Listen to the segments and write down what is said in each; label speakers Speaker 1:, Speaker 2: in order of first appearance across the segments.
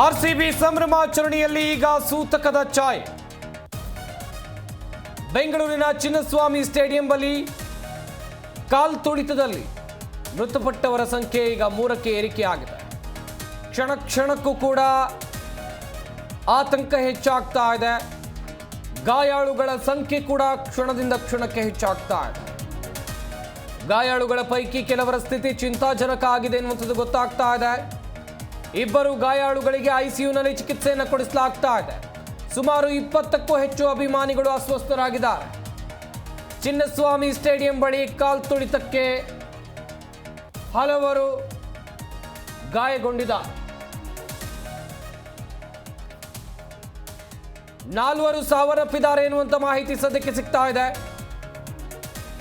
Speaker 1: RCB ಸಂಭ್ರಮಾಚರಣೆಯಲ್ಲಿ ಈಗ ಸೂತಕದ ಛಾಯೆ. ಬೆಂಗಳೂರಿನ ಚಿನ್ನಸ್ವಾಮಿ ಸ್ಟೇಡಿಯಂ ಬಳಿ ಕಾಲ್ತುಳಿತದಲ್ಲಿ ಮೃತಪಟ್ಟವರ ಸಂಖ್ಯೆ ಈಗ 3ಕ್ಕೆ ಏರಿಕೆಯಾಗಿದೆ. ಕ್ಷಣ ಕ್ಷಣಕ್ಕೂ ಕೂಡ ಆತಂಕ ಹೆಚ್ಚಾಗ್ತಾ ಇದೆ. ಗಾಯಾಳುಗಳ ಸಂಖ್ಯೆ ಕೂಡ ಕ್ಷಣದಿಂದ ಕ್ಷಣಕ್ಕೆ ಹೆಚ್ಚಾಗ್ತಾ ಇದೆ. ಗಾಯಾಳುಗಳ ಪೈಕಿ ಕೆಲವರ ಸ್ಥಿತಿ ಚಿಂತಾಜನಕ ಆಗಿದೆ ಎನ್ನುವಂಥದ್ದು ಗೊತ್ತಾಗ್ತಾ ಇದೆ. ಇಬ್ಬರು ಗಾಯಾಳುಗಳಿಗೆ ಐಸಿಯುನಲ್ಲಿ ಚಿಕಿತ್ಸೆಯನ್ನು ಕೊಡಿಸಲಾಗ್ತಾ ಇದೆ. ಸುಮಾರು 20ಕ್ಕೂ ಹೆಚ್ಚು ಅಭಿಮಾನಿಗಳು ಅಸ್ವಸ್ಥರಾಗಿದ್ದಾರೆ. ಚಿನ್ನಸ್ವಾಮಿ ಸ್ಟೇಡಿಯಂ ಬಳಿ ಕಾಲ್ತುಳಿತಕ್ಕೆ ಹಲವರು ಗಾಯಗೊಂಡಿದ್ದಾರೆ. 4 ಸಾವನ್ನಪ್ಪಿದ್ದಾರೆ ಎನ್ನುವಂತ ಮಾಹಿತಿ ಸದ್ಯಕ್ಕೆ ಸಿಗ್ತಾ ಇದೆ.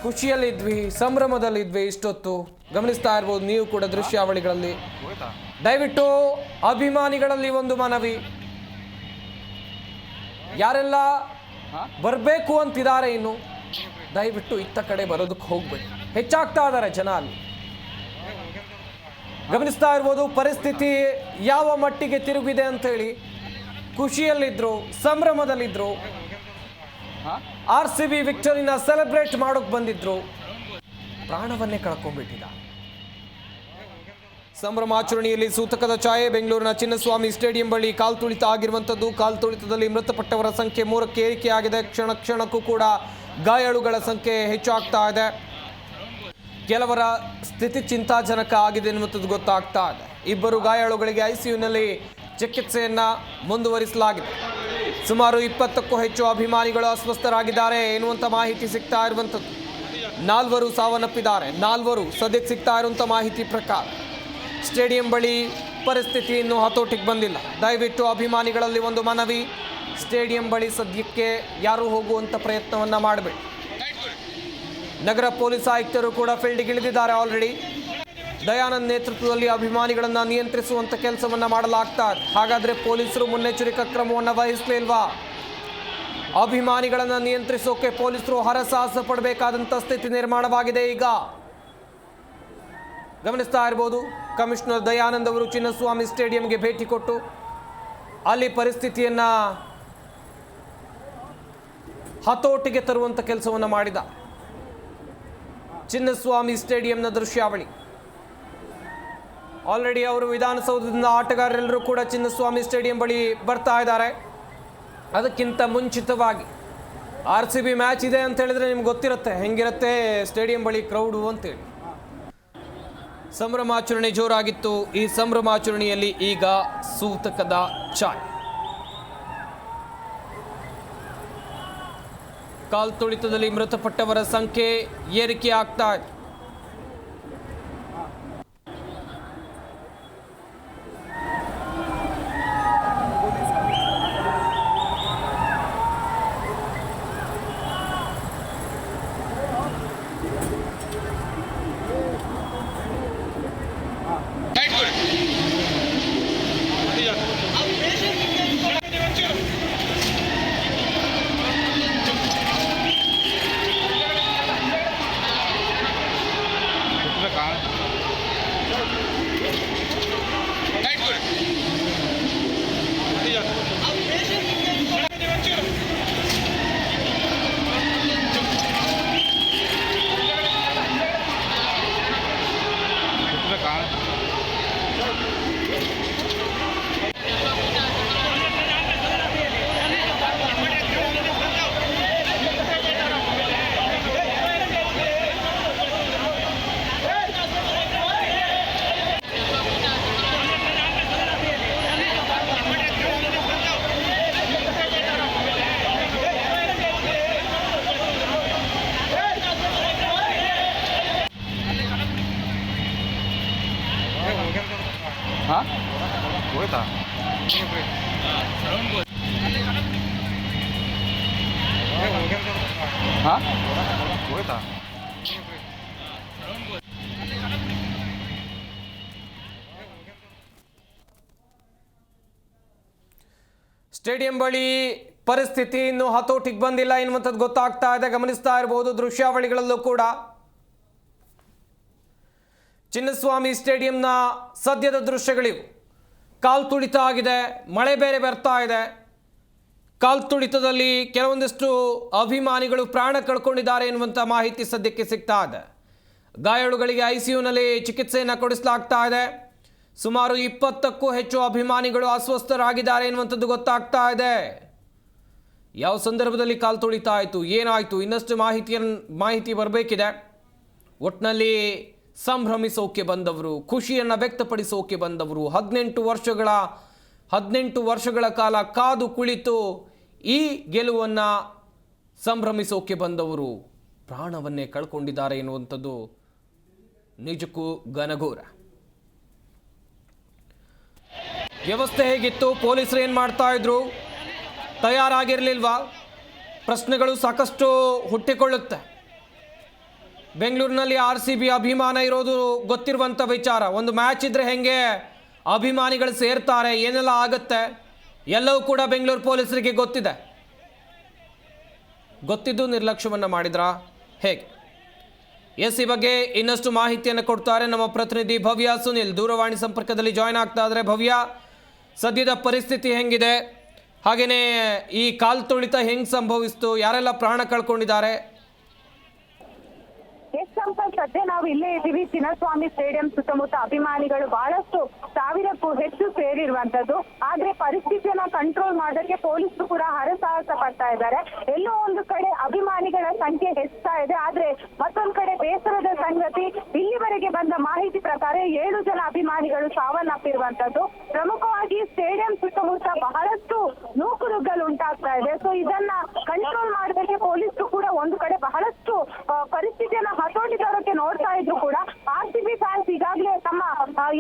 Speaker 1: ಖುಷಿಯಲ್ಲಿದ್ವಿ, ಸಂಭ್ರಮದಲ್ಲಿದ್ವಿ. ಇಷ್ಟೊತ್ತು ಗಮನಿಸ್ತಾ ಇರ್ಬೋದು ನೀವು ಕೂಡ ದೃಶ್ಯಾವಳಿಗಳಲ್ಲಿ. ದಯವಿಟ್ಟು ಅಭಿಮಾನಿಗಳಲ್ಲಿ ಒಂದು ಮನವಿ, ಯಾರೆಲ್ಲ ಬರಬೇಕು ಅಂತಿದ್ದಾರೆ ಇನ್ನು ದಯವಿಟ್ಟು ಇತ್ತ ಕಡೆ ಬರೋದಕ್ಕೆ ಹೋಗ್ಬೇಡಿ. ಹೆಚ್ಚಾಗ್ತಾ ಇದ್ದಾರೆ ಜನ ಅಲ್ಲಿ. ಗಮನಿಸ್ತಾ ಇರ್ಬೋದು ಪರಿಸ್ಥಿತಿ ಯಾವ ಮಟ್ಟಿಗೆ ತಿರುಗಿದೆ ಅಂತ ಹೇಳಿ. ಖುಷಿಯಲ್ಲಿದ್ರು, ಸಂಭ್ರಮದಲ್ಲಿದ್ರು, ಆರ್ಸಿಬಿ ವಿಕ್ಟರಿನ ಸೆಲೆಬ್ರೇಟ್ ಮಾಡೋಕೆ ಬಂದಿದ್ರು, ಪ್ರಾಣವನ್ನೇ ಕಳ್ಕೊಂಡ್ಬಿಟ್ಟಿದ್ದಾರೆ. ಸಂಭ್ರಮಾಚರಣೆಯಲ್ಲಿ ಸೂತಕದ ಛಾಯೆ. ಬೆಂಗಳೂರಿನ ಚಿನ್ನಸ್ವಾಮಿ ಸ್ಟೇಡಿಯಂ ಬಳಿ ಕಾಲ್ತುಳಿತ ಆಗಿರುವಂಥದ್ದು. ಕಾಲ್ತುಳಿತದಲ್ಲಿ ಮೃತಪಟ್ಟವರ ಸಂಖ್ಯೆ 3ಕ್ಕೆ ಏರಿಕೆಯಾಗಿದೆ. ಕ್ಷಣ ಕ್ಷಣಕ್ಕೂ ಕೂಡ ಗಾಯಾಳುಗಳ ಸಂಖ್ಯೆ ಹೆಚ್ಚಾಗ್ತಾ ಇದೆ. ಕೆಲವರ ಸ್ಥಿತಿ ಚಿಂತಾಜನಕ ಆಗಿದೆ ಎನ್ನುವಂಥದ್ದು ಗೊತ್ತಾಗ್ತಾ ಇದೆ. ಇಬ್ಬರು ಗಾಯಾಳುಗಳಿಗೆ ಐಸಿಯುನಲ್ಲಿ ಚಿಕಿತ್ಸೆಯನ್ನ ಮುಂದುವರಿಸಲಾಗಿದೆ. ಸುಮಾರು 20ಕ್ಕೂ ಹೆಚ್ಚು ಅಭಿಮಾನಿಗಳು ಅಸ್ವಸ್ಥರಾಗಿದ್ದಾರೆ ಎನ್ನುವಂಥ ಮಾಹಿತಿ ಸಿಗ್ತಾ ಇರುವಂಥದ್ದು. 4 ಸಾವನ್ನಪ್ಪಿದ್ದಾರೆ. 4 ಸದ್ಯಕ್ಕೆ ಸಿಗ್ತಾ ಇರುವಂಥ ಮಾಹಿತಿ ಪ್ರಕಾರ ಸ್ಟೇಡಿಯಂ ಬಳಿ ಪರಿಸ್ಥಿತಿ ಇನ್ನೂ ಹತೋಟಿಗೆ ಬಂದಿಲ್ಲ. ದಯವಿಟ್ಟು ಅಭಿಮಾನಿಗಳಲ್ಲಿ ಒಂದು ಮನವಿ, ಸ್ಟೇಡಿಯಂ ಬಳಿ ಸದ್ಯಕ್ಕೆ ಯಾರೂ ಹೋಗುವಂಥ ಪ್ರಯತ್ನವನ್ನು ಮಾಡಬೇಡಿ. ನಗರ ಪೊಲೀಸ್ ಆಯುಕ್ತರು ಕೂಡ ಫೀಲ್ಡ್ಗೆ ಇಳಿದಿದ್ದಾರೆ ಆಲ್ರೆಡಿ. ದಯಾನಂದ್ ನೇತೃತ್ವದಲ್ಲಿ ಅಭಿಮಾನಿಗಳನ್ನು ನಿಯಂತ್ರಿಸುವಂಥ ಕೆಲಸವನ್ನು ಮಾಡಲಾಗ್ತಾ ಇದೆ. ಹಾಗಾದರೆ ಪೊಲೀಸರು ಮುನ್ನೆಚ್ಚರಿಕಾ ಕ್ರಮವನ್ನು ವಹಿಸಲಿಲ್ವಾ? ಅಭಿಮಾನಿಗಳನ್ನು ನಿಯಂತ್ರಿಸೋಕೆ ಪೊಲೀಸರು ಹರಸಾಹಸ ಪಡಬೇಕಾದಂಥ ಸ್ಥಿತಿ ನಿರ್ಮಾಣವಾಗಿದೆ. ಈಗ ಗಮನಿಸ್ತಾ ಇರ್ಬೋದು ಕಮಿಷನರ್ ದಯಾನಂದ್ ಅವರು ಚಿನ್ನಸ್ವಾಮಿ ಸ್ಟೇಡಿಯಂಗೆ ಭೇಟಿ ಕೊಟ್ಟು ಅಲ್ಲಿ ಪರಿಸ್ಥಿತಿಯನ್ನು ಹತೋಟಿಗೆ ತರುವಂಥ ಕೆಲಸವನ್ನು ಮಾಡಿದ. ಚಿನ್ನಸ್ವಾಮಿ ಸ್ಟೇಡಿಯಂನ ದೃಶ್ಯಾವಳಿ. ಆಲ್ರೆಡಿ ಅವರು ವಿಧಾನಸೌಧದಿಂದ ಆಟಗಾರರೆಲ್ಲರೂ ಕೂಡ ಚಿನ್ನಸ್ವಾಮಿ ಸ್ಟೇಡಿಯಂ ಬಳಿ ಬರ್ತಾ ಇದ್ದಾರೆ. ಅದಕ್ಕಿಂತ ಮುಂಚಿತವಾಗಿ ಆರ್ಸಿಬಿ ಮ್ಯಾಚ್ ಇದೆ ಅಂತ ಹೇಳಿದ್ರೆ ನಿಮ್ಗೆ ಗೊತ್ತಿರುತ್ತೆ ಹೆಂಗಿರುತ್ತೆ ಸ್ಟೇಡಿಯಂ ಬಳಿ ಕ್ರೌಡು ಅಂತೇಳಿ. ಸಂಭ್ರಮಾಚರಣೆ ಜೋರಾಗಿತ್ತು. ಈ ಸಂಭ್ರಮಾಚರಣೆಯಲ್ಲಿ ಈಗ ಸೂತಕದ ಛಾಯೆ. ಕಾಲ್ತುಳಿತದಲ್ಲಿ ಮೃತಪಟ್ಟವರ ಸಂಖ್ಯೆ ಏರಿಕೆ ಆಗ್ತಾ ಇದೆ. ಸ್ಟೇಡಿಯಂ ಬಳಿ ಪರಿಸ್ಥಿತಿ ಇನ್ನೂ ಹತೋಟಿಗೆ ಬಂದಿಲ್ಲ ಎನ್ನುವಂಥದ್ದು ಗೊತ್ತಾಗ್ತಾ ಇದೆ. ಗಮನಿಸ್ತಾ ಇರಬಹುದು ದೃಶ್ಯಾವಳಿಗಳಲ್ಲೂ ಕೂಡ ಚಿನ್ನಸ್ವಾಮಿ ಸ್ಟೇಡಿಯಂನ ಸದ್ಯದ ದೃಶ್ಯಗಳಿವು. ಕಾಲ್ ತುಳಿತ ಆಗಿದೆ, ಮಳೆ ಬೇರೆ ಬರ್ತಾ ಇದೆ. ಕಾಲ್ ತುಳಿತದಲ್ಲಿ ಕೆಲವೊಂದಿಷ್ಟು ಅಭಿಮಾನಿಗಳು ಪ್ರಾಣ ಕಳ್ಕೊಂಡಿದ್ದಾರೆ ಎನ್ನುವಂಥ ಮಾಹಿತಿ ಸದ್ಯಕ್ಕೆ ಸಿಗ್ತಾ ಇದೆ. ಗಾಯಾಳುಗಳಿಗೆ ICUನಲ್ಲಿ ಚಿಕಿತ್ಸೆಯನ್ನು ಕೊಡಿಸಲಾಗ್ತಾ ಇದೆ. ಸುಮಾರು 20ಕ್ಕೂ ಹೆಚ್ಚು ಅಭಿಮಾನಿಗಳು ಅಸ್ವಸ್ಥರಾಗಿದ್ದಾರೆ ಎನ್ನುವಂಥದ್ದು ಗೊತ್ತಾಗ್ತಾ ಇದೆ. ಯಾವ ಸಂದರ್ಭದಲ್ಲಿ ಕಾಲ್ ತುಳಿತ ಆಯಿತು, ಏನಾಯಿತು, ಇನ್ನಷ್ಟು ಮಾಹಿತಿ ಬರಬೇಕಿದೆ. ಒಟ್ಟಿನಲ್ಲಿ ಸಂಭ್ರಮಿಸೋಕೆ ಬಂದವರು, ಖುಷಿಯನ್ನು ವ್ಯಕ್ತಪಡಿಸೋಕೆ ಬಂದವರು, 18 ವರ್ಷಗಳ ಕಾಲ ಕಾದು ಕುಳಿತು ಈ ಗೆಲುವನ್ನು ಸಂಭ್ರಮಿಸೋಕೆ ಬಂದವರು ಪ್ರಾಣವನ್ನೇ ಕಳ್ಕೊಂಡಿದ್ದಾರೆ ಎನ್ನುವಂಥದ್ದು ನಿಜಕ್ಕೂ ಘನಘೋರ. ವ್ಯವಸ್ಥೆ ಹೇಗಿತ್ತು, ಪೊಲೀಸರು ಏನು ಮಾಡ್ತಾ ಇದ್ರು, ತಯಾರಾಗಿರಲಿಲ್ವಾ? ಪ್ರಶ್ನೆಗಳು ಸಾಕಷ್ಟು ಹುಟ್ಟಿಕೊಳ್ಳುತ್ತೆ. ಬೆಂಗಳೂರಿನಲ್ಲಿ RCB ಅಭಿಮಾನ ಇರೋದು ಗೊತ್ತಿರುವಂಥ ವಿಚಾರ. ಒಂದು ಮ್ಯಾಚ್ ಇದ್ರೆ ಹೆಂಗೆ ಅಭಿಮಾನಿಗಳು ಸೇರ್ತಾರೆ, ಏನೆಲ್ಲ ಆಗುತ್ತೆ ಎಲ್ಲವೂ ಕೂಡ ಬೆಂಗಳೂರು ಪೊಲೀಸರಿಗೆ ಗೊತ್ತಿದೆ. ಗೊತ್ತಿದ್ದು ನಿರ್ಲಕ್ಷ್ಯವನ್ನು ಮಾಡಿದ್ರಾ ಹೇಗೆ? ಈ ಬಗ್ಗೆ ಇನ್ನಷ್ಟು ಮಾಹಿತಿಯನ್ನು ಕೊಡ್ತಾರೆ ನಮ್ಮ ಪ್ರತಿನಿಧಿ ಭವ್ಯ ಸುನಿಲ್. ದೂರವಾಣಿ ಸಂಪರ್ಕದಲ್ಲಿ ಜಾಯ್ನ್ ಆಗ್ತಾ ಇದ್ದಾರೆ. ಭವ್ಯ, ಸದ್ಯದ ಪರಿಸ್ಥಿತಿ ಹೆಂಗಿದೆ, ಹಾಗೆಯೇ ಈ ಕಾಲ್ ತುಳಿತ ಹೆಂಗೆ ಸಂಭವಿಸ್ತು, ಯಾರೆಲ್ಲ ಪ್ರಾಣ ಕಳ್ಕೊಂಡಿದ್ದಾರೆ?
Speaker 2: ಸದ್ಯ ನಾವು ಇಲ್ಲೇ ಇದ್ದೀವಿ. ಚಿನ್ನಸ್ವಾಮಿ ಸ್ಟೇಡಿಯಂ ಸುತ್ತಮುತ್ತ ಅಭಿಮಾನಿಗಳು ಬಹಳಷ್ಟು ಸಾವಿರಕ್ಕೂ ಹೆಚ್ಚು ಸೇರಿರುವಂತದ್ದು. ಆದ್ರೆ ಪರಿಸ್ಥಿತಿಯನ್ನ ಕಂಟ್ರೋಲ್ ಮಾಡೋಕೆ ಪೊಲೀಸರು ಕೂಡ ಹರಸಾಹಸ ಪಡ್ತಾ ಇದ್ದಾರೆ. ಎಲ್ಲೋ ಒಂದು ಕಡೆ ಅಭಿಮಾನಿಗಳ ಸಂಖ್ಯೆ ಹೆಚ್ಚುತ್ತಾ ಇದೆ. ಆದ್ರೆ ಮತ್ತೊಂದು ಕಡೆ ಬೇಸರದ ಸಂಗತಿ, ಇಲ್ಲಿವರೆಗೆ ಬಂದ ಮಾಹಿತಿ ಪ್ರಕಾರ 7 ಜನ ಅಭಿಮಾನಿಗಳು ಸಾವನ್ನಪ್ಪಿರುವಂತದ್ದು. ಪ್ರಮುಖವಾಗಿ ಸ್ಟೇಡಿಯಂ ಸುತ್ತಮುತ್ತ ಬಹಳಷ್ಟು ನೂಕುನುಗ್ಗಲು ಉಂಟಾಗ್ತಾ ಇದೆ. ಸೊ ಇದನ್ನ ಕಂಟ್ರೋಲ್ ಮಾಡೋದಕ್ಕೆ ಪೊಲೀಸರು ಕೂಡ ಒಂದು ಕಡೆ ಬಹಳಷ್ಟು ಪರಿಸ್ಥಿತಿಯನ್ನ ಹತೋಟಿ ತರೋಕೆ ನೋಡ್ತಾ ಇದ್ರು ಕೂಡ RCB ಫ್ಯಾನ್ಸ್ ಈಗಾಗಲೇ ತಮ್ಮ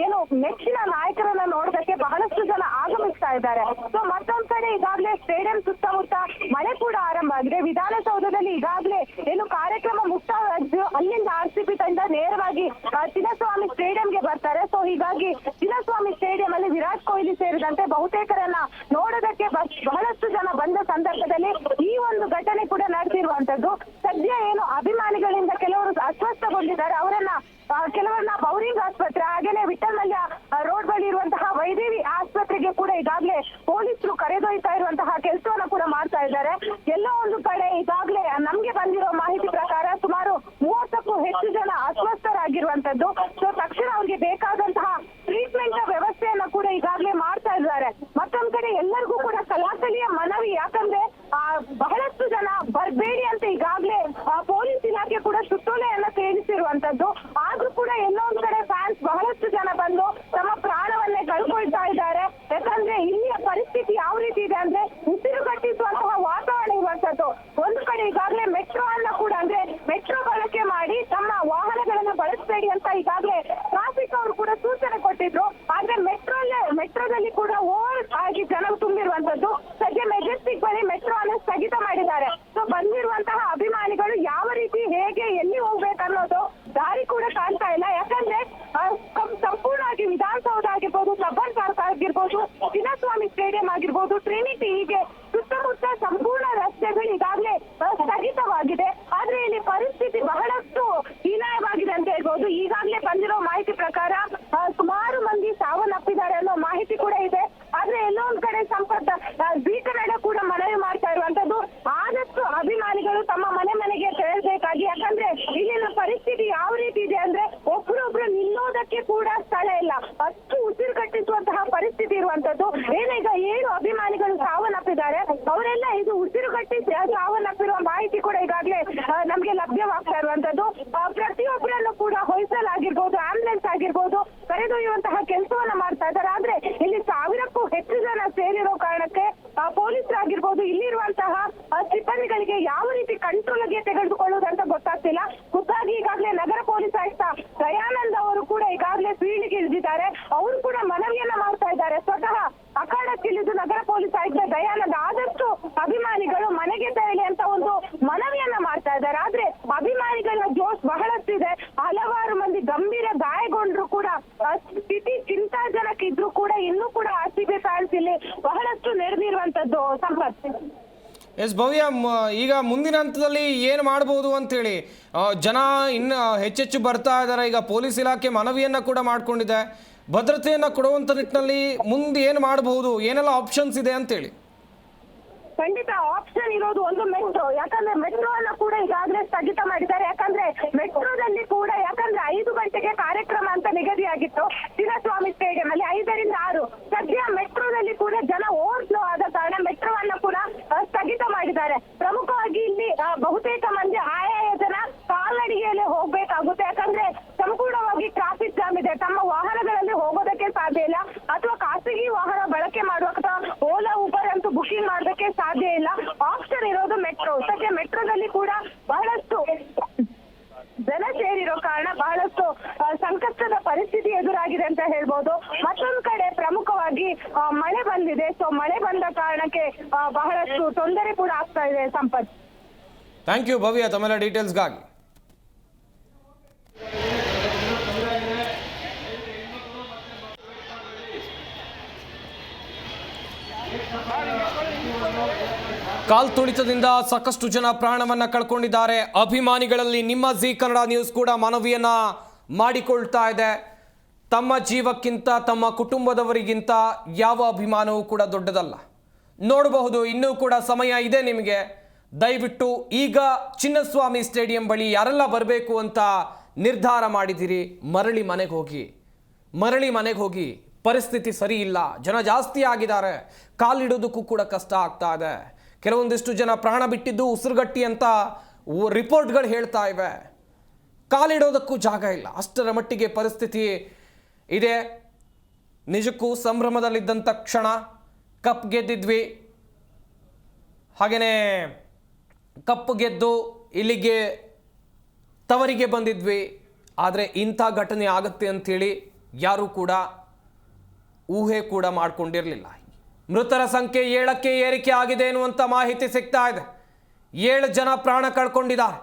Speaker 2: ಏನು ನೆಚ್ಚಿನ ನಾಯಕರನ್ನ ನೋಡೋದಕ್ಕೆ ಬಹಳಷ್ಟು ಜನ ಆಗಮಿಸ್ತಾ ಇದ್ದಾರೆ. ಸೊ ಮತ್ತೊಂದ್ ಕಡೆ ಈಗಾಗಲೇ ಸ್ಟೇಡಿಯಂ ಸುತ್ತಮುತ್ತ ಮಳೆ ಕೂಡ ಆರಂಭ ಆಗಿದೆ. ವಿಧಾನಸೌಧದಲ್ಲಿ ಈಗಾಗಲೇ ಏನು ಕಾರ್ಯಕ್ರಮ ಮುಕ್ತಾಯವಾಗಿದ್ದು ಅಲ್ಲಿಂದ RCB ತಂಡ ನೇರವಾಗಿ ಚಿನ್ನಸ್ವಾಮಿ ಸ್ಟೇಡಿಯಂಗೆ ಬರ್ತಾರೆ. ಸೊ ಹೀಗಾಗಿ ಚಿನ್ನಸ್ವಾಮಿ ಸ್ಟೇಡಿಯಂ ಅಲ್ಲಿ ವಿರಾಟ್ ಕೊಹ್ಲಿ ಸೇರಿದಂತೆ ಬಹುತೇಕರನ್ನ ನೋಡೋದಕ್ಕೆ ಬಹಳಷ್ಟು ಜನ ಬಂದ ಸಂದರ್ಭದಲ್ಲಿ ಈ ಒಂದು ಘಟನೆ ಕೂಡ ನಡೆದಿರುವಂತದ್ದು. ಸದ್ಯ ಏನು ಅಭಿಮಾನಿಗಳಿಂದ ಕೆಲವರು ಅಸ್ವಸ್ಥಗೊಂಡಿದ್ದಾರೆ, ಕೆಲವರನ್ನ ಬೌರಿಂಗ್ ಆಸ್ಪತ್ರೆ ಹಾಗೇನೆ ವಿಠಲ್ ಮಲ್ಯ ರೋಡ್ ಬಳಿ ಇರುವಂತಹ ವೈದೇವಿ ಆಸ್ಪತ್ರೆಗೆ ಕೂಡ ಈಗಾಗಲೇ ಪೊಲೀಸರು ಕರೆದೊಯ್ತಾ ಇರುವಂತಹ ಕೆಲಸವನ್ನ ಕೂಡ ಮಾಡ್ತಾ ಇದ್ದಾರೆ. ಎಲ್ಲೋ ಒಂದು ಕಡೆ ಈಗಾಗಲೇ ನಮ್ಗೆ ಬಂದಿರೋ ಮಾಹಿತಿ ಪ್ರಕಾರ ಸುಮಾರು 30ಕ್ಕೂ ಹೆಚ್ಚು ಜನ ಅಸ್ವಸ್ಥರಾಗಿರುವಂತದ್ದು. ಸೊ ತಕ್ಷಣ ಅವ್ರಿಗೆ ಬೇಕಾದಂತಹ ಟ್ರೀಟ್ಮೆಂಟ್ ವ್ಯವಸ್ಥೆಯನ್ನ ಕೂಡ ಈಗಾಗಲೇ ಮಾಡ್ತಾ ಇದ್ದಾರೆ. ಮತ್ತೊಂದ್ ಕಡೆ ಎಲ್ಲರಿಗೂ ಕೂಡ ಕಲಾಕಲಿಯ ಮನವಿ, ಯಾಕಂದ್ರೆ ಬಹಳಷ್ಟು ಜನ ಬರ್ಬೇಡಿ ಅಂತ ಈಗಾಗಲೇ ಪೊಲೀಸ್ ಇಲಾಖೆ ಕೂಡ ಸುತ್ತೋಲೆಯನ್ನ ಸೇರಿಸಿರುವಂತದ್ದು. ಆದ್ರೂ ಕೂಡ ಎಲ್ಲೋ ಒಂದ್ ಕಡೆ ಫ್ಯಾನ್ಸ್ ಬಹಳಷ್ಟು ಜನ ಬಂದು ತಮ್ಮ ಪ್ರಾಣವನ್ನೇ ಕಳ್ಕೊಳ್ತಾ ಇದ್ದಾರೆ. ಯಾಕಂದ್ರೆ ಇಲ್ಲಿಯ ಪರಿಸ್ಥಿತಿ ಯಾವ ರೀತಿ ಇದೆ ಅಂದ್ರೆ ಉಸಿರುಗಟ್ಟಿಸುವಂತಹ ವಾತಾವರಣ ಇರುವಂತದ್ದು. ಒಂದು ಕಡೆ ಈಗಾಗಲೇ ಮೆಟ್ರೋ ಅನ್ನ ಕೂಡ ಅಂದ್ರೆ ಮೆಟ್ರೋ ಬಳಕೆ ಮಾಡಿ ತಮ್ಮ ವಾಹನಗಳನ್ನ ಬಳಸಬೇಡಿ ಅಂತ ಈಗಾಗಲೇ ಟ್ರಾಫಿಕ್ ಅವರು ಕೂಡ ಸೂಚನೆ ಕೊಟ್ಟಿದ್ರು. ಆದ್ರೆ ಮೆಟ್ರೋದಲ್ಲಿ ಕೂಡ ಓವರ್ ಆಗಿ ಜನ ತುಂಬಿರುವಂತದ್ದು. ಸದ್ಯ ಮೆಜೆಸ್ಟಿಕ್ ಬಳಿ ಮೆಟ್ರೋ ಅನ್ನು ಸ್ಥಗಿತ ಮಾಡಿದ್ದಾರೆ. ಸೊ ಬಂದಿರುವಂತಹ ಅಭಿಮಾನಿಗಳು ಯಾವ ರೀತಿ ಹೇಗೆ ಎಲ್ಲಿ ಹೋಗ್ಬೇಕನ್ನೋದು ದಾರಿ ಕೂಡ ಕಾಣ್ತಾ ಇಲ್ಲ. ಯಾಕಂದ್ರೆ ಸಂಪೂರ್ಣವಾಗಿ ವಿಧಾನಸೌಧ ಆಗಿರ್ಬೋದು, ಕಬ್ಬನ್ ಪಾರ್ಕ್ ಆಗಿರ್ಬೋದು, ಚಿನ್ನಸ್ವಾಮಿ ಸ್ಟೇಡಿಯಂ ಆಗಿರ್ಬೋದು, ಟ್ರಿನಿಟಿ, ಹೀಗೆ ಸುತ್ತಮುತ್ತ ಸಂಪೂರ್ಣ ರಸ್ತೆಗಳು ಈಗಾಗಲೇ ಸ್ಥಗಿತವಾಗಿದೆ. ಆದ್ರೆ ಇಲ್ಲಿ ಪರಿಸ್ಥಿತಿ ಬಹಳಷ್ಟು ಹೀನಾಯವಾಗಿದೆ ಅಂತ ಹೇಳ್ಬೋದು. ಈಗಾಗಲೇ ಬಂದಿರೋ ಮಾಹಿತಿ ಪ್ರಕಾರ ಸುಮಾರು ಮಂದಿ ಸಾವನ್ನಪ್ಪಿದ್ದಾರೆ ಅನ್ನೋ ಮಾಹಿತಿ ಕೂಡ ಇದೆ. ಆದ್ರೆ ಎಲ್ಲೋ ಒಂದ್ ಕಡೆ ಜೀ ಕನ್ನಡ ಕೂಡ ಮನವಿ ಮಾಡ್ತಾ ಇರುವಂತದ್ದು, ಆದಷ್ಟು ಅಭಿಮಾನಿಗಳು ತಮ್ಮ ಮನೆಗೆ ತೆರಳಬೇಕಾಗಿ. ಯಾಕಂದ್ರೆ ಇಲ್ಲಿನ ಪರಿಸ್ಥಿತಿ ಯಾವ ರೀತಿ ಇದೆ ಅಂದ್ರೆ ಒಬ್ರೊಬ್ರು ನಿಲ್ಲೋದಕ್ಕೆ ಕೂಡ ಸ್ಥಳ ಇಲ್ಲ, ಅಷ್ಟು ಉಸಿರುಗಟ್ಟಿಸುವಂತಹ ಪರಿಸ್ಥಿತಿ ಇರುವಂತದ್ದು. ಏನೀಗ 7 ಅಭಿಮಾನಿಗಳು ಸಾವನ್ನಪ್ಪಿದ್ದಾರೆ, ಅವರೆಲ್ಲ ಇದು ಉಸಿರುಗಟ್ಟಿ ಸಾವನ್ನಪ್ಪಿರುವ ಮಾಹಿತಿ ಕೂಡ ಈಗಾಗಲೇ ನಮ್ಗೆ ಲಭ್ಯವಾಗ್ತಾ ಇರುವಂತದ್ದು. ಪ್ರತಿಯೊಬ್ಬರನ್ನು ಕೂಡ ಹೊಯ್ಸಲಾಗಿರ್ಬೋದು, ಆಂಬುಲೆನ್ಸ್ ಆಗಿರ್ಬೋದು ಕರೆದೊಯ್ಯುವಂತಹ ಕೆಲಸವನ್ನ ಮಾಡ್ತಾ ಇದ್ದಾರೆ. ಆದ್ರೆ ಇಲ್ಲಿ ಸಾವಿರಕ್ಕೂ ಹೆಚ್ಚು ಜನ ಸೇರಿರೋ ಕಾರಣಕ್ಕೆ ಪೊಲೀಸರಾಗಿರ್ಬೋದು, ಇಲ್ಲಿರುವಂತಹ ಸಿಬ್ಬಂದಿಗಳಿಗೆ ಯಾವ ರೀತಿ ಕಂಟ್ರೋಲ್ಗೆ ತೆಗೆದುಕೊಳ್ಳುವುದಂತ ಗೊತ್ತಾಗ್ತಿಲ್ಲ. ಖುದ್ದಾಗಿ ಈಗಾಗಲೇ ನಗರ ಪೊಲೀಸ್ ಆಯುಕ್ತ ದಯಾನಂದ್ ಅವರು ಕೂಡ ಈಗಾಗಲೇ ಫೀಲ್ಡ್ಗೆ ಇಳಿದಿದ್ದಾರೆ. ಅವರು ಕೂಡ ಮನವಿಯನ್ನ ಮಾಡ್ತಾ ಇದ್ದಾರೆ. ಸ್ವತಃ ಅಖಾಡಕ್ಕಿಳಿದು ನಗರ ಪೊಲೀಸ್ ಆಯುಕ್ತ ದಯಾನಂದ್ ಆದಷ್ಟು ಅಭಿಮಾನಿಗಳು ಮನೆಗೆ ತೆರಳಿ ಅಂತ ಒಂದು ಮನವಿಯನ್ನ ಮಾಡ್ತಾ ಇದ್ದಾರೆ. ಆದ್ರೆ ಅಭಿಮಾನಿಗಳ ಜೋಶ್ ಬಹಳಷ್ಟಿದೆ. ಹಲವಾರು ಮಂದಿ ಗಂಭೀರ ಗಾಯಗೊಂಡ್ರು ಕೂಡ ಸ್ಥಿತಿ ಚಿಂತಾಜನಕ ಇದ್ರು ಕೂಡ ಇನ್ನೂ ಕೂಡ RCB ಫ್ಯಾನ್ಸ್ ಇಲ್ಲಿ ಬಹಳಷ್ಟು ನಡೆದಿರುವಂತದ್ದು. ಸಂಪತ್,
Speaker 1: ಎಸ್ ಭವ್ಯ, ಈಗ ಮುಂದಿನ ಹಂತದಲ್ಲಿ ಏನು ಮಾಡ್ಬೋದು ಅಂತೇಳಿ ಜನ ಇನ್ನು ಹೆಚ್ಚೆಚ್ಚು ಬರ್ತಾ ಇದ್ದಾರೆ. ಈಗ ಪೊಲೀಸ್ ಇಲಾಖೆ ಮನವಿಯನ್ನು ಕೂಡ ಮಾಡಿಕೊಂಡಿದೆ. ಭದ್ರತೆಯನ್ನು ಕೊಡುವಂಥ ನಿಟ್ಟಿನಲ್ಲಿ ಮುಂದೆ ಏನು ಮಾಡಬಹುದು, ಏನೆಲ್ಲ ಆಪ್ಷನ್ಸ್ ಇದೆ ಅಂತೇಳಿ?
Speaker 2: ಖಂಡಿತ ಆಪ್ಷನ್ ಇರೋದು ಒಂದು ಮೆಟ್ರೋ. ಯಾಕಂದ್ರೆ ಮೆಟ್ರೋ ಅನ್ನ ಕೂಡ ಈಗಾಗಲೇ ಸ್ಥಗಿತ ಮಾಡಿದ್ದಾರೆ. ಯಾಕಂದ್ರೆ ಮೆಟ್ರೋದಲ್ಲಿ ಕೂಡ 5 ಗಂಟೆಗೆ ಕಾರ್ಯಕ್ರಮ ಅಂತ ನಿಗದಿಯಾಗಿತ್ತು ಚಿನ್ನಸ್ವಾಮಿ ಸ್ಟೇಡಿಯಂ ಅಲ್ಲಿ 5ರಿಂದ 6. ಸದ್ಯ ಮೆಟ್ರೋದಲ್ಲಿ ಕೂಡ ಜನ ಓವರ್ಫ್ಲೋ ಆದ ಕಾರಣ ಮೆಟ್ರೋವನ್ನ ಕೂಡ ಸ್ಥಗಿತ ಮಾಡಿದ್ದಾರೆ. ಪ್ರಮುಖವಾಗಿ ಇಲ್ಲಿ ಬಹುತೇಕ ಮಂದಿ ಆಯಾಯ ಜನ ಕಾಲ್ನಡಿಗೆಯಲ್ಲೇ ಹೋಗ್ಬೇಕಾಗುತ್ತೆ. ಯಾಕಂದ್ರೆ ಸಂಪೂರ್ಣವಾಗಿ ಟ್ರಾಫಿಕ್ ಜಾಮ್ ಇದೆ. ತಮ್ಮ ವಾಹನಗಳಲ್ಲಿ ಹೋಗೋದಕ್ಕೆ ಸಾಧ್ಯ ಇಲ್ಲ, ಅಥವಾ ಖಾಸಗಿ ವಾಹನ ಬಳಕೆ ಮಾಡುವ ಅಥವಾ ಓಲಾ ಉಬರ್ ಅಂತೂ ಬುಕಿಂಗ್ ಮಾಡೋದಕ್ಕೆ ಸಾಧ್ಯ ಇಲ್ಲ. ಆಪ್ಷನ್ ಇರೋದು ಮೆಟ್ರೋ. ಸದ್ಯ ಮೆಟ್ರೋದಲ್ಲಿ ಕೂಡ ಬಹಳಷ್ಟು ಜನ ಸೇರಿರೋ ಕಾರಣ ಬಹಳಷ್ಟು ಸಂಕಷ್ಟದ ಪರಿಸ್ಥಿತಿ ಎದುರಾಗಿದೆ ಅಂತ ಹೇಳ್ಬೋದು. ಮತ್ತೊಂದು ಕಡೆ ಪ್ರಮುಖವಾಗಿ ಮಳೆ ಬಂದಿದೆ. ಸೊ ಮಳೆ ಬಂದ ಕಾರಣಕ್ಕೆ ಬಹಳಷ್ಟು ತೊಂದರೆ ಕೂಡ ಆಗ್ತಾ ಇದೆ. ಸಂಪತ್,
Speaker 1: ಥ್ಯಾಂಕ್ ಯು ಭವ್ಯ ತಮ್ಮೆಲ್ಲ ಡೀಟೇಲ್ಸ್ಗಾಗಿ. ಕಾಲ್ತುಳಿತದಿಂದ ಸಾಕಷ್ಟು ಜನ ಪ್ರಾಣವನ್ನ ಕಳ್ಕೊಂಡಿದ್ದಾರೆ. ಅಭಿಮಾನಿಗಳಲ್ಲಿ ನಿಮ್ಮ ಜಿ ಕನ್ನಡ ನ್ಯೂಸ್ ಕೂಡ ಮನವಿಯನ್ನ ಮಾಡಿಕೊಳ್ತಾ ಇದೆ. ತಮ್ಮ ಜೀವಕ್ಕಿಂತ ತಮ್ಮ ಕುಟುಂಬದವರಿಗಿಂತ ಯಾವ ಅಭಿಮಾನವೂ ಕೂಡ ದೊಡ್ಡದಲ್ಲ. ನೋಡಬಹುದು, ಇನ್ನೂ ಕೂಡ ಸಮಯ ಇದೆ ನಿಮಗೆ. ದಯವಿಟ್ಟು ಈಗ ಚಿನ್ನಸ್ವಾಮಿ ಸ್ಟೇಡಿಯಂ ಬಳಿ ಯಾರೆಲ್ಲ ಬರಬೇಕು ಅಂತ ನಿರ್ಧಾರ ಮಾಡಿದ್ದೀರಿ, ಮರಳಿ ಮನೆಗೆ ಹೋಗಿ. ಪರಿಸ್ಥಿತಿ ಸರಿ ಇಲ್ಲ, ಜನ ಜಾಸ್ತಿ ಆಗಿದ್ದಾರೆ, ಕಾಲಿಡೋದಕ್ಕೂ ಕೂಡ ಕಷ್ಟ ಆಗ್ತಾ ಇದೆ. ಕೆಲವೊಂದಿಷ್ಟು ಜನ ಪ್ರಾಣ ಬಿಟ್ಟಿದ್ದು ಉಸಿರುಗಟ್ಟಿ ಅಂತ ರಿಪೋರ್ಟ್ಗಳು ಹೇಳ್ತಾ ಇವೆ. ಕಾಲಿಡೋದಕ್ಕೂ ಜಾಗ ಇಲ್ಲ, ಅಷ್ಟರ ಮಟ್ಟಿಗೆ ಪರಿಸ್ಥಿತಿ ಇದೆ. ನಿಜಕ್ಕೂ ಸಂಭ್ರಮದಲ್ಲಿದ್ದಂಥ ಕ್ಷಣ. ಕಪ್ ಗೆದ್ದಿದ್ವಿ, ಹಾಗೆಯೇ ಕಪ್ ಗೆದ್ದು ಇಲ್ಲಿಗೆ ತವರಿಗೆ ಬಂದಿದ್ವಿ. ಆದರೆ ಇಂಥ ಘಟನೆ ಆಗುತ್ತೆ ಅಂಥೇಳಿ ಯಾರೂ ಕೂಡ ಊಹೆ ಕೂಡ ಮಾಡಿಕೊಂಡಿರಲಿಲ್ಲ. ಮೃತರ ಸಂಖ್ಯೆ 7ಕ್ಕೆ ಏರಿಕೆ ಆಗಿದೆ ಎನ್ನುವಂಥ ಮಾಹಿತಿ ಸಿಗ್ತಾ ಇದೆ. 7 ಜನ ಪ್ರಾಣ ಕಳ್ಕೊಂಡಿದ್ದಾರೆ.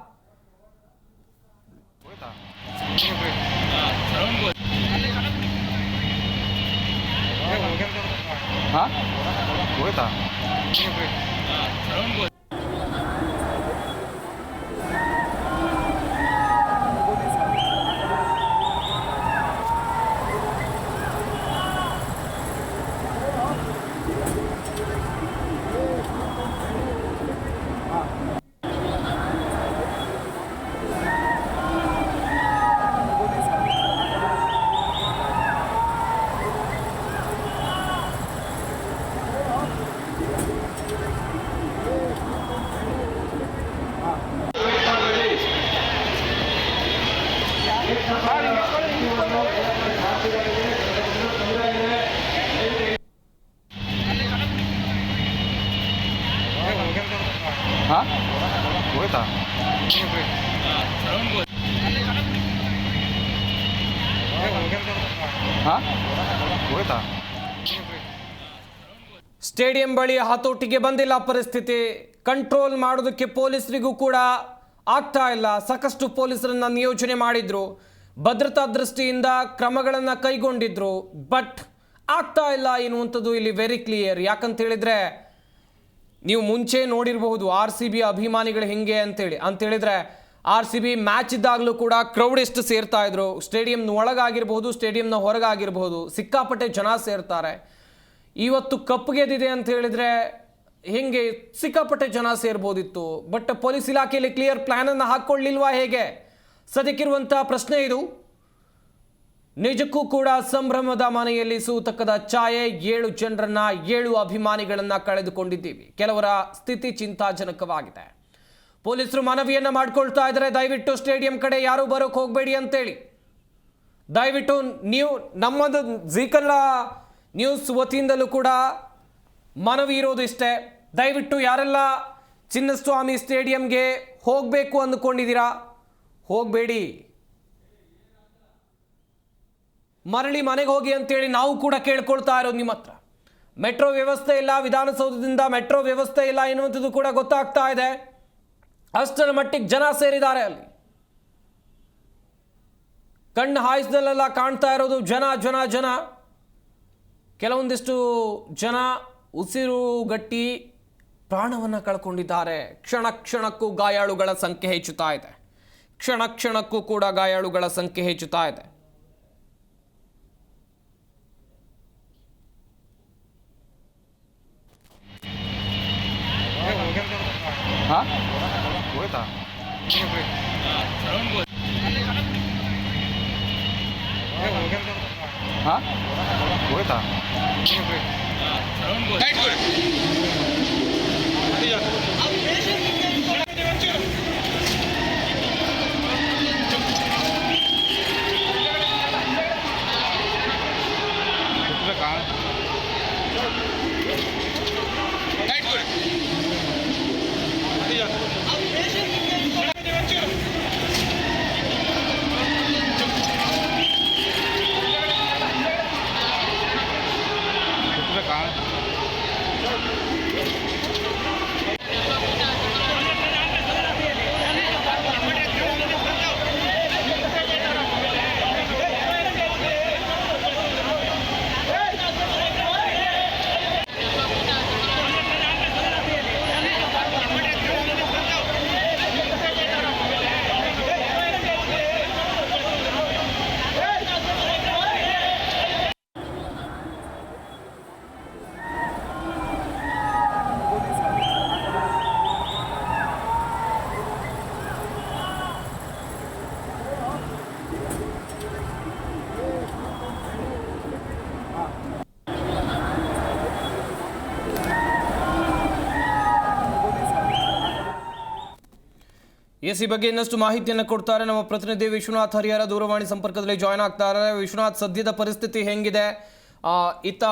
Speaker 1: ಸ್ಟೇಡಿಯಂ ಬಳಿ ಹತೋಟಿಗೆ ಬಂದಿಲ್ಲ ಪರಿಸ್ಥಿತಿ. ಕಂಟ್ರೋಲ್ ಮಾಡೋದಕ್ಕೆ ಪೊಲೀಸರಿಗೂ ಕೂಡ ಆಗ್ತಾ ಇಲ್ಲ. ಸಾಕಷ್ಟು ಪೊಲೀಸರನ್ನ ನಿಯೋಜನೆ ಮಾಡಿದ್ರು, ಭದ್ರತಾ ದೃಷ್ಟಿಯಿಂದ ಕ್ರಮಗಳನ್ನು ಕೈಗೊಂಡಿದ್ರು, ಬಟ್ ಆಗ್ತಾ ಇಲ್ಲ ಎನ್ನುವಂಥದ್ದು ಇಲ್ಲಿ ವೆರಿ ಕ್ಲಿಯರ್. ಯಾಕಂತ ಹೇಳಿದ್ರೆ ನೀವು ಮುಂಚೆ ನೋಡಿರಬಹುದು RCB ಅಭಿಮಾನಿಗಳು ಹೆಂಗೆ ಅಂತೇಳಿದ್ರೆ RCB ಮ್ಯಾಚ್ ಇದ್ದಾಗಲೂ ಕೂಡ ಕ್ರೌಡ್ ಎಷ್ಟು ಸೇರ್ತಾ ಇದ್ರು. ಸ್ಟೇಡಿಯಂನ ಒಳಗಾಗಿರ್ಬೋದು, ಸ್ಟೇಡಿಯಂನ ಹೊರಗಾಗಿರ್ಬೋದು, ಸಿಕ್ಕಾಪಟ್ಟೆ ಜನ ಸೇರ್ತಾರೆ. ಇವತ್ತು ಕಪ್ ಗೆದ್ದಿದೆ ಅಂತ ಹೇಳಿದ್ರೆ ಹೆಂಗೆ ಸಿಕ್ಕಾಪಟ್ಟೆ ಜನ ಸೇರ್ಬೋದಿತ್ತು. ಬಟ್ ಪೊಲೀಸ್ ಇಲಾಖೆಯಲ್ಲಿ ಕ್ಲಿಯರ್ ಪ್ಲಾನನ್ನು ಹಾಕ್ಕೊಳ್ಳಿಲ್ವಾ ಹೇಗೆ? ಸದ್ಯಕ್ಕಿರುವಂಥ ಪ್ರಶ್ನೆ ಇದು. ನಿಜಕ್ಕೂ ಕೂಡ ಸಂಭ್ರಮದ ಮನೆಯಲ್ಲಿ ಸೂತಕದ ಛಾಯೆ. 7 ಜನರನ್ನ 7 ಅಭಿಮಾನಿಗಳನ್ನ ಕಳೆದುಕೊಂಡಿದ್ದೀವಿ. ಕೆಲವರ ಸ್ಥಿತಿ ಚಿಂತಾಜನಕವಾಗಿದೆ. ಪೊಲೀಸರು ಮನವಿಯನ್ನ ಮಾಡ್ಕೊಳ್ತಾ ಇದ್ದಾರೆ, ದಯವಿಟ್ಟು ಸ್ಟೇಡಿಯಂ ಕಡೆ ಯಾರು ಬರೋಕೆ ಹೋಗಬೇಡಿ ಅಂತೇಳಿ. ದಯವಿಟ್ಟು ನೀವು ನಮ್ಮದು ಜಿ ಕನ್ನಡ ನ್ಯೂಸ್ ವತಿಯಿಂದಲೂ ಕೂಡ ಮನವಿ ಇರೋದು ಇಷ್ಟೇ. ದಯವಿಟ್ಟು ಯಾರೆಲ್ಲ ಚಿನ್ನಸ್ವಾಮಿ ಸ್ಟೇಡಿಯಂಗೆ ಹೋಗಬೇಕು ಅಂದುಕೊಂಡಿದ್ದೀರಾ, ಹೋಗಬೇಡಿ, ಮರಳಿ ಮನೆಗೆ ಹೋಗಿ ಅಂತೇಳಿ ನಾವು ಕೂಡ ಕೇಳ್ಕೊಳ್ತಾ ಇರೋದು ನಿಮ್ಮ ಹತ್ರ. ಮೆಟ್ರೋ ವ್ಯವಸ್ಥೆ ಇಲ್ಲ, ವಿಧಾನಸೌಧದಿಂದ ಮೆಟ್ರೋ ವ್ಯವಸ್ಥೆ ಇಲ್ಲ ಎನ್ನುವಂಥದ್ದು ಕೂಡ ಗೊತ್ತಾಗ್ತಾ ಇದೆ. ಅಷ್ಟರ ಮಟ್ಟಿಗೆ ಜನ ಸೇರಿದ್ದಾರೆ ಅಲ್ಲಿ. ಕಣ್ಣು ಹಾಯಿಸ್ದಲ್ಲೆಲ್ಲ ಕಾಣ್ತಾ ಇರೋದು ಜನ ಜನ ಜನ. ಕೆಲವೊಂದಿಷ್ಟು ಜನ ಉಸಿರುಗಟ್ಟಿ ಪ್ರಾಣವನ್ನು ಕಳ್ಕೊಂಡಿದ್ದಾರೆ. ಕ್ಷಣ ಕ್ಷಣಕ್ಕೂ ಗಾಯಾಳುಗಳ ಸಂಖ್ಯೆ ಹೆಚ್ಚುತ್ತಾ ಇದೆ. ಕ್ಷಣ ಕ್ಷಣಕ್ಕೂ ಕೂಡ ಗಾಯಾಳುಗಳ ಸಂಖ್ಯೆ ಹೆಚ್ಚುತ್ತಾ ಇದೆ.
Speaker 3: ಹಾಂ ಹೋಯ್ತಾ ಹಾಂ ಹೋಯ್ತಾ
Speaker 1: ಎಸ್ ಈ ಬಗ್ಗೆ ಇನ್ನಷ್ಟು ಮಾಹಿತಿಯನ್ನು ಕೊಡ್ತಾರೆ ನಮ್ಮ ಪ್ರತಿನಿಧಿ ವಿಶ್ವನಾಥ್ ಹರಿಹರ ದೂರವಾಣಿ ಸಂಪರ್ಕದಲ್ಲಿ ಜಾಯ್ನ್ ಆಗ್ತಾರೆ. ವಿಶ್ವನಾಥ್, ಸದ್ಯದ ಪರಿಸ್ಥಿತಿ ಹೆಂಗಿದೆ? ಇತ್ತ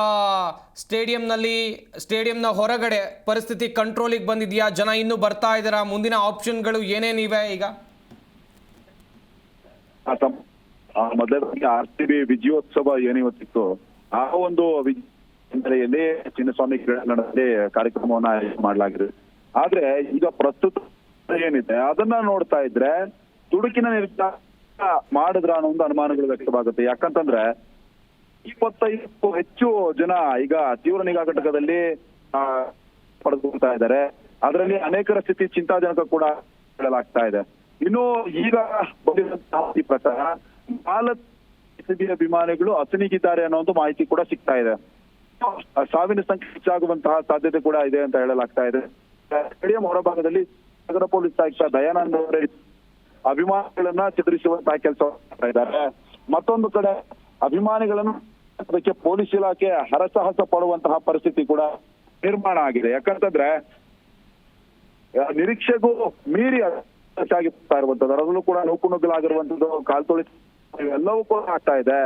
Speaker 1: ಸ್ಟೇಡಿಯಂನ ಹೊರಗಡೆ ಪರಿಸ್ಥಿತಿ ಕಂಟ್ರೋಲಿಗೆ ಬಂದಿದೆಯಾ? ಜನ ಇನ್ನೂ ಬರ್ತಾ ಇದ್ದಾರಾ? ಮುಂದಿನ ಆಪ್ಷನ್ಗಳು ಏನೇನಿವೆ ಈಗ?
Speaker 4: ಮೊದಲೇ RCB ವಿಜಯೋತ್ಸವ ಏನಿವತ್ತಿತ್ತು ಆ ಒಂದು ಹಿನ್ನೆಲೆಯಲ್ಲಿ ಚಿನ್ನಸ್ವಾಮಿ ಕ್ರೀಡಾಂಗಣದಲ್ಲಿ ಕಾರ್ಯಕ್ರಮವನ್ನ ಮಾಡಲಾಗಿದೆ. ಆದ್ರೆ ಈಗ ಪ್ರಸ್ತುತ ಏನಿದೆ ಅದನ್ನ ನೋಡ್ತಾ ಇದ್ರೆ ದುಡುಕಿನ ನಿರ್ಧಾರ ಮಾಡಿದ್ರ ಅನ್ನೋ ಒಂದು ಅನುಮಾನಗಳು ವ್ಯಕ್ತವಾಗುತ್ತೆ. ಯಾಕಂತಂದ್ರೆ 25ಕ್ಕೂ ಹೆಚ್ಚು ಜನ ಈಗ ತೀವ್ರ ನಿಗಾ ಘಟಕದಲ್ಲಿ ಪಡೆದುಕೊಳ್ತಾ ಇದ್ದಾರೆ. ಅದರಲ್ಲಿ ಅನೇಕರ ಸ್ಥಿತಿ ಚಿಂತಾಜನಕ ಕೂಡ ಹೇಳಲಾಗ್ತಾ ಇದೆ. ಇನ್ನು ಈಗ ಬಂದಿರುವಂತಹ ಪ್ರಕಾರ 4 RCB ಅಭಿಮಾನಿಗಳು ಅಸನಿಗಿದ್ದಾರೆ ಅನ್ನೋ ಒಂದು ಮಾಹಿತಿ ಕೂಡ ಸಿಗ್ತಾ ಇದೆ. ಸಾವಿನ ಸಂಖ್ಯೆ ಹೆಚ್ಚಾಗುವಂತಹ ಸಾಧ್ಯತೆ ಕೂಡ ಇದೆ ಅಂತ ಹೇಳಲಾಗ್ತಾ ಇದೆ. ಸ್ಟೇಡಿಯಂ ಹೊರಭಾಗದಲ್ಲಿ ನಗರ ಪೊಲೀಸ್ ಆಯುಕ್ತ ದಯಾನಂದ್ ಅವರೇ ಅಭಿಮಾನಿಗಳನ್ನ ಚದುರಿಸುವಂತಹ ಕೆಲಸ ಮಾಡ್ತಾ ಇದ್ದಾರೆ. ಮತ್ತೊಂದು ಕಡೆ ಅಭಿಮಾನಿಗಳನ್ನು ಅದಕ್ಕೆ ಪೊಲೀಸ್ ಇಲಾಖೆ ಹರಸಾಹಸ ಪಡುವಂತಹ ಪರಿಸ್ಥಿತಿ ಕೂಡ ನಿರ್ಮಾಣ ಆಗಿದೆ. ಯಾಕಂತಂದ್ರೆ ನಿರೀಕ್ಷೆಗೂ ಮೀರಿ ಹೆಚ್ಚಾಗಿ ಬರ್ತಾ ಇರುವಂತದ್ದು, ಅದರಲ್ಲೂ ಕೂಡ ನೂಕುನುಗ್ಗಲಾಗಿರುವಂತದ್ದು, ಕಾಲ್ತೊಳಿ ಎಲ್ಲವೂ ಕೂಡ ಆಗ್ತಾ ಇದೆ.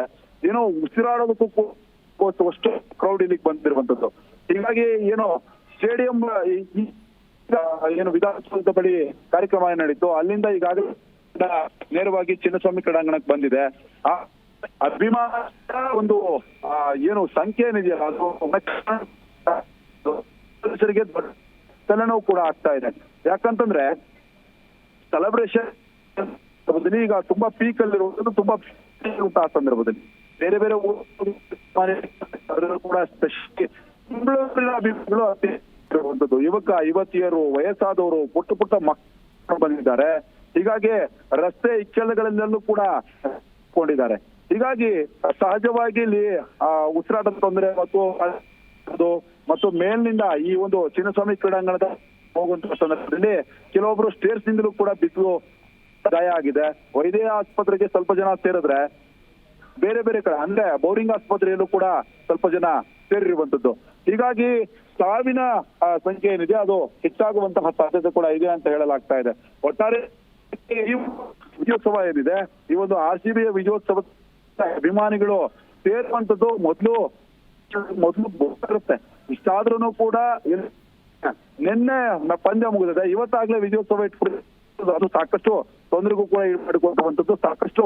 Speaker 4: ಏನೋ ಉಸಿರಾಡೋದಕ್ಕೂ ಅಷ್ಟು ಕ್ರೌಡ್ ಇಲ್ಲಿಗೆ ಬಂದಿರುವಂತದ್ದು. ಹೀಗಾಗಿ ಏನೋ ಸ್ಟೇಡಿಯಂ ಏನು ವಿಧಾನಸೌಧದ ಬಳಿ ಕಾರ್ಯಕ್ರಮ ನಡೀತು, ಅಲ್ಲಿಂದ ಈಗಾಗಲೇ ನೇರವಾಗಿ ಚಿನ್ನಸ್ವಾಮಿ ಕ್ರೀಡಾಂಗಣಕ್ಕೆ ಬಂದಿದೆ. ಆ ಅಭಿಮಾನ ಒಂದು ಏನು ಸಂಖ್ಯೆ ಏನಿದೆಯಲ್ಲ ಅದು ಪೊಲೀಸರಿಗೆ ದೊಡ್ಡ ತಲೆನೋವು ಕೂಡ ಆಗ್ತಾ ಇದೆ. ಯಾಕಂತಂದ್ರೆ ಸೆಲೆಬ್ರೇಷನ್ ಈಗ ತುಂಬಾ ಪೀಕ್ ಅಲ್ಲಿರುವಂತದ್ದು, ತುಂಬಾ ಆ ಸಂದರ್ಭದಲ್ಲಿ ಬೇರೆ ಬೇರೆ ಕೂಡ ಅಭಿಮಾನಿಗಳು ಇರುವಂತದ್ದು, ಯುವತಿಯರು, ವಯಸ್ಸಾದವರು, ಪುಟ್ಟ ಮಕ್ಕಳು ಬಂದಿದ್ದಾರೆ. ಹೀಗಾಗಿ ರಸ್ತೆ ಇಕ್ಕೆಲಗಳಲ್ಲೆಲ್ಲೂ ಕೂಡ ಕೊಂಡಿದ್ದಾರೆ. ಹೀಗಾಗಿ ಸಹಜವಾಗಿ ಇಲ್ಲಿ ಉಸಿರಾಟದ ತೊಂದರೆ ಮತ್ತು ಮೇಲಿನಿಂದ ಈ ಒಂದು ಚಿನ್ನಸ್ವಾಮಿ ಕ್ರೀಡಾಂಗಣದ ಹೋಗುವಂತಹ ಸಂದರ್ಭದಲ್ಲಿ ಕೆಲವೊಬ್ರು ಸ್ಟೇರ್ಸ್ ನಿಂದಲೂ ಕೂಡ ಬಿದ್ದು ಗಾಯ ಆಗಿದೆ. ವೈದ್ಯ ಆಸ್ಪತ್ರೆಗೆ ಸ್ವಲ್ಪ ಜನ ಸೇರಿದ್ರೆ ಬೇರೆ ಬೇರೆ ಕಡೆ ಅಂದ್ರೆ ಬೌರಿಂಗ್ ಆಸ್ಪತ್ರೆಯಲ್ಲೂ ಕೂಡ ಸ್ವಲ್ಪ ಜನ ಸೇರಿರುವಂತದ್ದು. ಹೀಗಾಗಿ ಸಾವಿನ ಸಂಖ್ಯೆ ಏನಿದೆ ಅದು ಹೆಚ್ಚಾಗುವಂತಹ ಸಾಧ್ಯತೆ ಕೂಡ ಇದೆ ಅಂತ ಹೇಳಲಾಗ್ತಾ ಇದೆ. ಒಟ್ಟಾರೆ ಈ ವಿಜಯೋತ್ಸವ ಏನಿದೆ, ಈ ಒಂದು RCB ವಿಜಯೋತ್ಸವ ಅಭಿಮಾನಿಗಳು ಸೇರುವಂತದ್ದು ಮೊದಲು ಗೊತ್ತಿರುತ್ತೆ. ಇಷ್ಟಾದ್ರೂ ಕೂಡ ನಿನ್ನೆ ಪಂದ್ಯ ಮುಗಿದಿದೆ, ಇವತ್ತಾಗ್ಲೇ ವಿಜಯೋತ್ಸವ ಇಟ್ಬಿಟ್ಟು ಅದು ಸಾಕಷ್ಟು ತೊಂದರೆಗೂ ಕೂಡ ಮಾಡಿಕೊಳ್ಳುವಂಥದ್ದು, ಸಾಕಷ್ಟು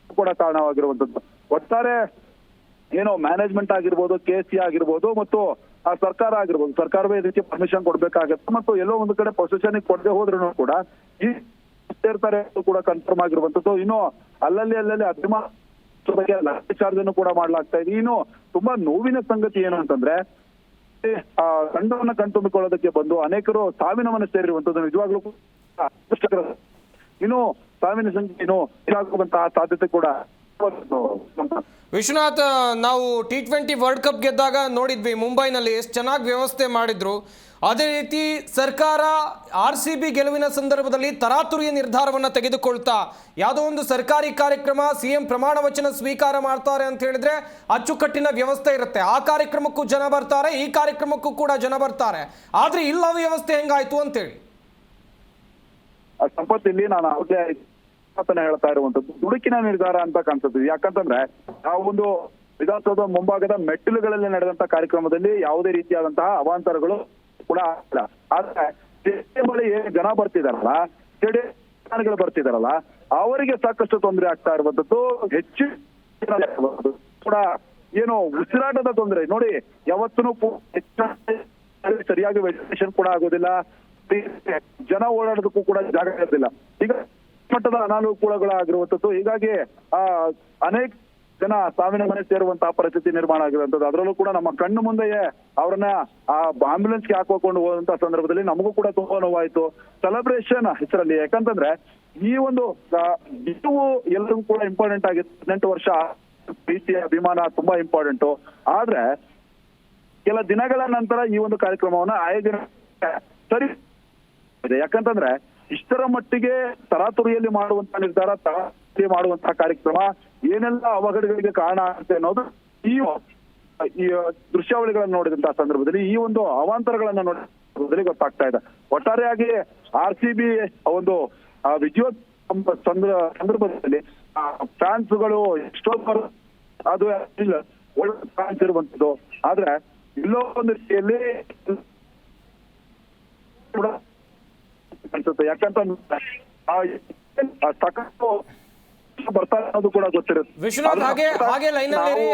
Speaker 4: ಕೂಡ ಕಾರಣವಾಗಿರುವಂತದ್ದು. ಒಟ್ಟಾರೆ ಏನೋ ಮ್ಯಾನೇಜ್ಮೆಂಟ್ ಆಗಿರ್ಬೋದು, KC ಆಗಿರ್ಬೋದು ಮತ್ತು ಸರ್ಕಾರ ಆಗಿರ್ಬೋದು, ಸರ್ಕಾರವೇ ಇದಕ್ಕೆ ಪರ್ಮಿಷನ್ ಕೊಡ್ಬೇಕಾಗತ್ತೆ. ಮತ್ತು ಎಲ್ಲೋ ಒಂದು ಕಡೆ ಪೊಸಿಷನ್ ಕೊಡದೆ ಹೋದ್ರೂ ಕೂಡ ಈ ಸೇರ್ತಾರೆ ಕೂಡ ಕನ್ಫರ್ಮ್ ಆಗಿರುವಂತದ್ದು. ಇನ್ನು ಅಲ್ಲಲ್ಲಿ ಅಭಿಮಾನ ಬಗ್ಗೆ ಲಾಠಿ ಚಾರ್ಜ್ ಅನ್ನು ಕೂಡ ಮಾಡ್ಲಾಗ್ತಾ ಇದೆ. ಇನ್ನು ತುಂಬಾ ನೋವಿನ ಸಂಗತಿ ಏನು ಅಂತಂದ್ರೆ ತಂಡವನ್ನ ಕಣ್ತುಂಬಿಕೊಳ್ಳೋದಕ್ಕೆ ಬಂದು ಅನೇಕರು ಸಾವಿನ ಮನೆ ಸೇರಿರುವಂತದ್ದು ನಿಜವಾಗ್ಲೂ ಇನ್ನು ಸಾವಿನ ಸಂಖ್ಯೆ ಇನ್ನು ಹೆಚ್ಚಾಗುವಂತಹ ಸಾಧ್ಯತೆ ಕೂಡ
Speaker 1: ವಿಶ್ವನಾಥ್, ನಾವು T20 ವರ್ಲ್ಡ್ ಕಪ್ ಗೆದ್ದಾಗ ನೋಡಿದ್ವಿ ಮುಂಬೈನಲ್ಲಿ ಎಷ್ಟು ಚೆನ್ನಾಗಿ ವ್ಯವಸ್ಥೆ ಮಾಡಿದ್ರು. ಅದೇ ರೀತಿ ಸರ್ಕಾರ RCB ಗೆಲುವಿನ ಸಂದರ್ಭದಲ್ಲಿ ತರಾತುರಿಯ ನಿರ್ಧಾರವನ್ನು ತೆಗೆದುಕೊಳ್ತಾ ಯಾವುದೋ ಒಂದು ಸರ್ಕಾರಿ ಕಾರ್ಯಕ್ರಮ CM ಪ್ರಮಾಣ ವಚನ ಸ್ವೀಕಾರ ಮಾಡ್ತಾರೆ ಅಂತ ಹೇಳಿದ್ರೆ ಅಚ್ಚುಕಟ್ಟಿನ ವ್ಯವಸ್ಥೆ ಇರುತ್ತೆ. ಆ ಕಾರ್ಯಕ್ರಮಕ್ಕೂ ಜನ ಬರ್ತಾರೆ, ಈ ಕಾರ್ಯಕ್ರಮಕ್ಕೂ ಕೂಡ ಜನ ಬರ್ತಾರೆ. ಆದ್ರೆ ಇಲ್ಲ ವ್ಯವಸ್ಥೆ ಹೆಂಗಾಯ್ತು ಅಂತೇಳಿ
Speaker 4: ಸಂಪತ್ ಇಲ್ಲಿ ನಾನು ಅವ್ರಿಗೆ ಹೇಳ್ತಾ ಇರುವಂತದ್ದು ದುಡುಕಿನ ನಿರ್ಧಾರ ಅಂತ ಕಾಣಿಸುತ್ತೆ. ಯಾಕಂತಂದ್ರೆ ಆ ಒಂದು ವಿಧಾನಸೌಧ ಮುಂಭಾಗದ ಮೆಟ್ಟಿಲುಗಳಲ್ಲಿ ನಡೆದಂತ ಕಾರ್ಯಕ್ರಮದಲ್ಲಿ ಯಾವುದೇ ರೀತಿಯಾದಂತಹ ಅವಾಂತರಗಳು ಕೂಡ ಆಗಿಲ್ಲ. ಆದ್ರೆ ಸ್ಟೇಡಿಯಂ ಬಳಿ ಏನು ಜನ ಬರ್ತಿದಾರಲ್ಲ, ಸ್ಟೇಡಿಯಂ ಬರ್ತಿದಾರಲ್ಲ, ಅವರಿಗೆ ಸಾಕಷ್ಟು ತೊಂದರೆ ಆಗ್ತಾ ಇರುವಂತದ್ದು. ಹೆಚ್ಚು ಕೂಡ ಏನು ಉಸಿರಾಟದ ತೊಂದರೆ ನೋಡಿ, ಯಾವತ್ತೂ ಸರಿಯಾಗಿ ವೆಂಟಿಲೇಷನ್ ಕೂಡ ಆಗೋದಿಲ್ಲ, ಜನ ಓಡಾಡೋದಕ್ಕೂ ಕೂಡ ಜಾಗ ಇರೋದಿಲ್ಲ. ಈಗ ಮಟ್ಟದ ಅನಾನುಕೂಲಗಳಾಗಿರುವಂತದ್ದು. ಹೀಗಾಗಿ ಅನೇಕ ಜನ ಸಾವಿನ ಮನೆ ಸೇರುವಂತಹ ಪರಿಸ್ಥಿತಿ ನಿರ್ಮಾಣ ಆಗಿರುವಂತದ್ದು. ಅದರಲ್ಲೂ ಕೂಡ ನಮ್ಮ ಕಣ್ಣು ಮುಂದೆಯೇ ಅವ್ರನ್ನ ಆ ಆಂಬ್ಯುಲೆನ್ಸ್ಗೆ ಹಾಕೊಂಡು ಹೋದಂತಹ ಸಂದರ್ಭದಲ್ಲಿ ನಮಗೂ ಕೂಡ ತುಂಬಾ ನೋವಾಯ್ತು. ಸೆಲೆಬ್ರೇಷನ್ ಹೆಸರಲ್ಲಿ, ಯಾಕಂತಂದ್ರೆ ಈ ಒಂದು ಗೆಲುವು ಎಲ್ಲರಿಗೂ ಕೂಡ ಇಂಪಾರ್ಟೆಂಟ್ ಆಗಿದೆ. 18 ವರ್ಷ ಪ್ರೀತಿಯ ಅಭಿಮಾನ ತುಂಬಾ ಇಂಪಾರ್ಟೆಂಟು. ಆದ್ರೆ ಕೆಲ ದಿನಗಳ ನಂತರ ಈ ಒಂದು ಕಾರ್ಯಕ್ರಮವನ್ನ ಆಯೋಜನೆ ಸರಿ ಇದೆ. ಯಾಕಂತಂದ್ರೆ ಇಷ್ಟರ ಮಟ್ಟಿಗೆ ತರಾತುರಿಯಲ್ಲಿ ಮಾಡುವಂತಹ ನಿರ್ಧಾರ, ತರಾತುರಿ ಮಾಡುವಂತಹ ಕಾರ್ಯಕ್ರಮ ಏನೆಲ್ಲ ಅವಘಡಗಳಿಗೆ ಕಾರಣ ಆಗುತ್ತೆ ಅನ್ನೋದು ಈ ದೃಶ್ಯಾವಳಿಗಳನ್ನು ನೋಡಿದಂತಹ ಸಂದರ್ಭದಲ್ಲಿ, ಈ ಒಂದು ಅವಾಂತರಗಳನ್ನ ನೋಡಿದಲ್ಲಿ ಗೊತ್ತಾಗ್ತಾ ಇದೆ. ಒಟ್ಟಾರೆಯಾಗಿ RCB ಒಂದು ವಿಜಯೋತ್ಸವ ಸಂದರ್ಭದಲ್ಲಿ ಫ್ಯಾನ್ಸ್ಗಳು ಎಷ್ಟೋ ಅದು ಇಲ್ಲ, ಒಳ್ಳೆ ಫ್ಯಾನ್ಸ್ ಇರುವಂತದ್ದು. ಆದ್ರೆ ಎಲ್ಲೋ ಒಂದು ರೀತಿಯಲ್ಲಿ ಕೂಡ ಅನ್ಸುತ್ತೆ. ಯಾಕಂತಂದ್ರೆ ಸಖತ್ತು ಬರ್ತಾರೆ ಅನ್ನೋದು ಕೂಡ ಗೊತ್ತಿರುತ್ತೆ.
Speaker 1: ವಿಶ್ವನಾಥ್, ಹಾಗೆ ಲೈನಲ್ಲಿ